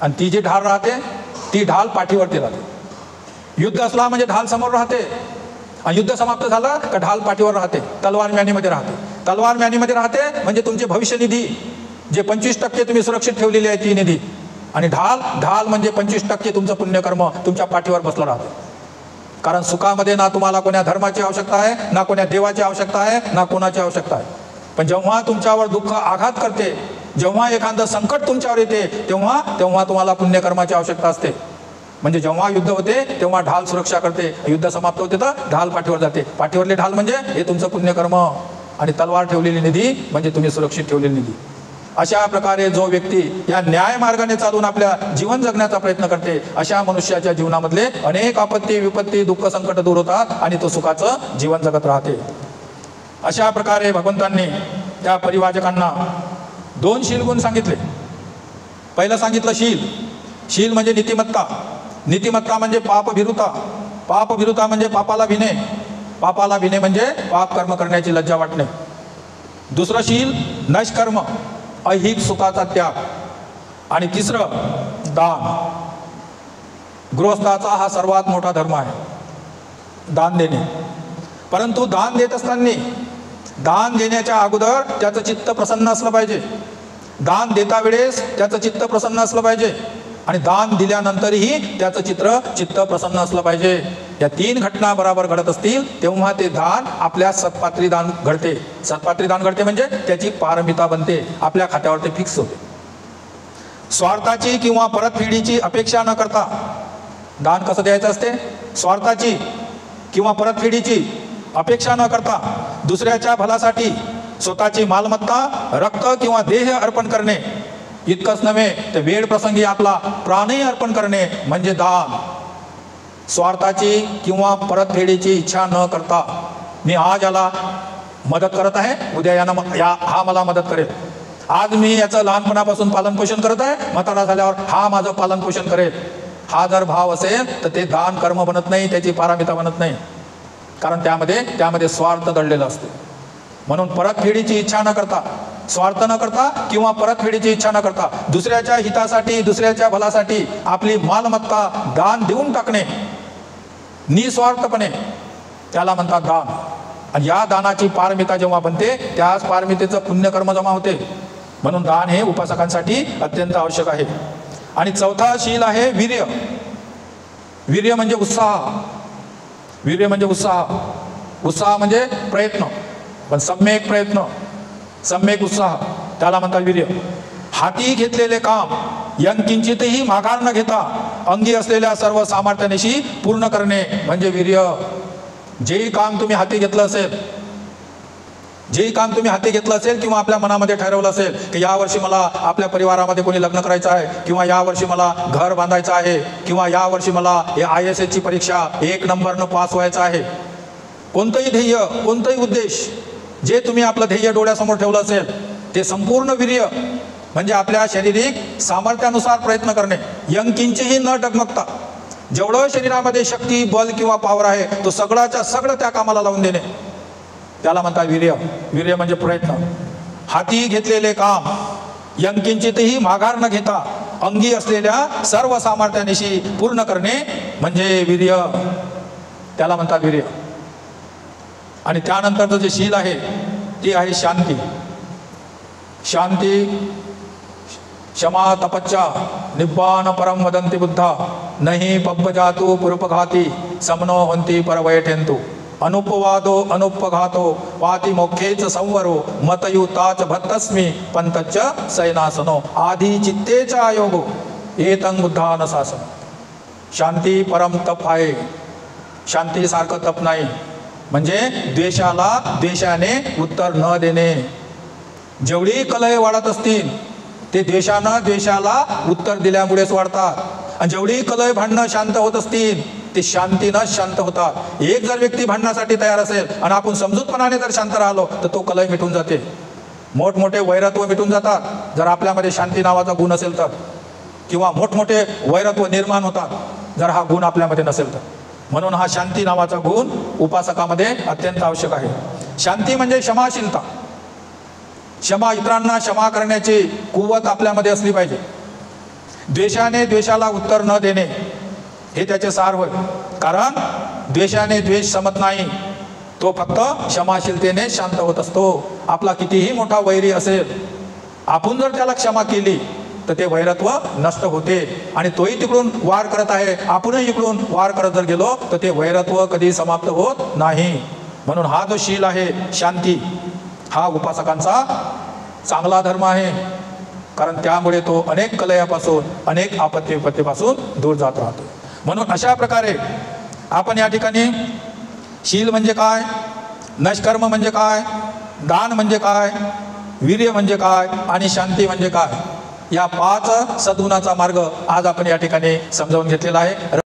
आणि ती जी ढाल राहते ती ढाल पाठीवरती राहते. युद्ध असला म्हणजे ढाल समोर राहते आणि युद्ध समाप्त झालं का ढाल पाठीवर राहते, तलवार म्यानीमध्ये राहते. तलवार म्यानीमध्ये राहते म्हणजे तुमचे भविष्य निधी जे 25% तुम्ही सुरक्षित ठेवलेली आहे ती निधी. आणि ढाल म्हणजे 25% तुमचं पुण्यकर्म तुमच्या पाठीवर बसलं राहते. कारण सुखामध्ये ना तुम्हाला कोण्या धर्माची आवश्यकता आहे, ना कोण्या देवाची आवश्यकता आहे, ना कोणाची आवश्यकता आहे. पण जेव्हा तुमच्यावर दुःख आघात करते, जेव्हा एखादं संकट तुमच्यावर येते तेव्हा तुम्हाला पुण्यकर्माची आवश्यकता असते. म्हणजे जेव्हा युद्ध होते तेव्हा ढाल सुरक्षा करते, युद्ध समाप्त होते तर ढाल पाठीवर जाते. पाठीवरले ढाल म्हणजे हे तुमचं पुण्यकर्म आणि तलवार ठेवलेली निधी म्हणजे तुम्ही सुरक्षित ठेवलेली निधी. अशा प्रकारे जो व्यक्ती या न्याय मार्गाने चालून आपल्या जीवन जगण्याचा प्रयत्न करते अशा मनुष्याच्या जीवनामधले अनेक आपत्ती विपत्ती दुःख संकट दूर होतात आणि तो सुखाचं जीवन जगत राहते. अशा प्रकारे भगवंतांनी त्या परिवाचकांना 2 शीलगुण सांगितले. पहिलं सांगितलं शील म्हणजे नीतिमत्ता म्हणजे पापभिरुता म्हणजे पापाला भिने म्हणजे पाप कर्म करण्याची लज्जा वाटणे. दुसरं शील नष्कर्म ऐहिक सुखाचा त्याग. आणि तिसरं दान. गृहस्थाचा हा सर्वात मोठा धर्म आहे, दान देणे. परंतु दान देत असताना दान देण्याच्या अगोदर त्याचं चित्त प्रसन्न असलं पाहिजे. दान देता वेळेस त्याचं चित्त प्रसन्न असलं पाहिजे आणि दान दिल्यानंतरही त्याचं चित्त प्रसन्न असलं पाहिजे. या 3 घटना बरोबर घडत असतील तेव्हा ते दान आपल्या सत्पात्री दान घडते. सत्पात्री दान घडते म्हणजे त्याची पारमिता बनते, आपल्या खात्यावर ते फिक्स होते. स्वार्थाची किंवा परतफेडीची अपेक्षा न करता दान कसं द्यायचं असते, स्वार्थाची किंवा परतफेडीची अपेक्षा न करता दुसऱ्याच्या भल्यासाठी स्वतःची मालमत्ता रक्त किंवा देह अर्पण करणे. इतकंच नव्हे तर वेळ प्रसंगी आपला प्राणही अर्पण करणे म्हणजे दान. स्वार्थाची किंवा परतफेडीची इच्छा न करता मी आज याला मदत करत आहे, उद्या हा मला मदत करेल. आज मी याचं लहानपणापासून पालनपोषण करत आहे, म्हातारा झाल्यावर हा माझं पालनपोषण करेल. हा जर भाव असेल तर ते दान कर्म बनत नाही, त्याची पारमिता बनत नाही. कारण त्यामध्ये स्वार्थ दडलेला असतो. म्हणून परतफेडीची इच्छा न करता, स्वार्थ न करता किंवा परतफेडीची इच्छा न करता दुसऱ्याच्या हितासाठी, दुसऱ्याच्या भलासाठी आपली मालमत्ता दान देऊन टाकणे निस्वार्थपणे, त्याला म्हणतात दान. आणि या दानाची पारमिता जेव्हा बनते त्याच पारमितेचं पुण्यकर्म जमा होते. म्हणून दान हे उपासकांसाठी अत्यंत आवश्यक आहे. आणि चौथा शील आहे वीर्य. वीर्य म्हणजे उत्साह. वीर्य म्हणजे उत्साह. उत्साह म्हणजे प्रयत्न, पण सम्यक प्रयत्न, सम्यक उत्साह, त्याला म्हणतात वीर्य. हाती घेतलेले काम यंकिंचितही माघार न घेता अंगी असलेल्या सर्व सामर्थ्यानिशी पूर्ण करणे म्हणजे वीर्य. जेही काम तुम्ही हाती घेतलं असेल, किंवा आपल्या मनामध्ये ठरवलं असेल की यावर्षी मला आपल्या परिवारामध्ये कोणी लग्न करायचं आहे, किंवा यावर्षी मला घर बांधायचं आहे, किंवा यावर्षी मला IAS ची परीक्षा 1 नंबरनं पास व्हायचं आहे, कोणतंही ध्येय, कोणतंही उद्देश जे तुम्ही आपलं ध्येय डोळ्यासमोर ठेवलं असेल, ते संपूर्ण वीर्य म्हणजे आपल्या शारीरिक सामर्थ्यानुसार प्रयत्न करणे, यंकिंचही न डगमगता. जेवढं शरीरामध्ये शक्ती, बल किंवा पावर आहे तो सगळ्याच्या सगळं त्या कामाला लावून देणे, त्याला म्हणतात वीर्य. वीर्य म्हणजे प्रयत्न. हाती घेतलेले काम यंकिंचितही माघार न घेता अंगी असलेल्या सर्व सामर्थ्यानिशी पूर्ण करणे म्हणजे वीर्य, त्याला म्हणतात वीर्य. आणि त्यानंतरचं जे शील आहे ते आहे शांती. शांती, क्षमा, तपच्चा, निब्बान परम वदंती बुद्धा, नहि पब्बजातु पुरुपघाती, समनो हंती परवैठेंतु, अनुपवादो अनुपघातो, वाति मोक्षेच संवरो, मतयुताच भत्तस्मी, पंतच सैनासनो, आधी चित्तेच आयोगो, एतं बुद्धानशासन. शांती परम तप आहे. शांतीसारखं तप नाही. म्हणजे द्वेषाला द्वेषाने उत्तर न देणे. जेवढी कलह वाढत असतील ते द्वेषाला उत्तर दिल्यामुळेच वाढतात. आणि जेवढी कलह भांडणं शांत होत असतील ते शांतीनं शांत होतात. एक जर व्यक्ती भांडण्यासाठी तयार असेल आणि आपण समजूतपणाने जर शांत राहिलो तर तो कलह मिटून जाते. मोठमोठे वैरत्व मिटून जातात जर आपल्यामध्ये शांती नावाचा गुण असेल तर, किंवा मोठमोठे वैरत्व निर्माण होतात जर हा गुण आपल्यामध्ये नसेल तर. म्हणून हा शांती नावाचा गुण उपासकामध्ये अत्यंत आवश्यक आहे. शांती म्हणजे क्षमाशीलता. क्षमा, इतरांना क्षमा करण्याची कुवत आपल्यामध्ये असली पाहिजे. द्वेषाने द्वेषाला उत्तर न देणे हे त्याचे सार होय. कारण द्वेषाने द्वेष समत नाही, तो फक्त क्षमाशीलतेने शांत होत असतो. आपला कितीही मोठा वैरी असेल, आपण जर त्याला क्षमा केली तर ते वैरत्व नष्ट होते. आणि तोही तिकडून वार करत आहे, आपणही इकडून वार करत जर गेलो तर ते वैरत्व कधी समाप्त होत नाही. म्हणून हा जो शील आहे शांती, हा उपासकांचा चांगला धर्म आहे. कारण त्यामुळे तो अनेक कलयापासून, अनेक आपत्ती विपत्तीपासून दूर जात राहतो. म्हणून अशा प्रकारे आपण या ठिकाणी शील म्हणजे काय, नष्कर्म म्हणजे काय, दान म्हणजे काय, वीर्य म्हणजे काय आणि शांती म्हणजे काय, या 5 सद्गुणाचा मार्ग आज आपण या ठिकाणी समजावून घेतलेला आहे.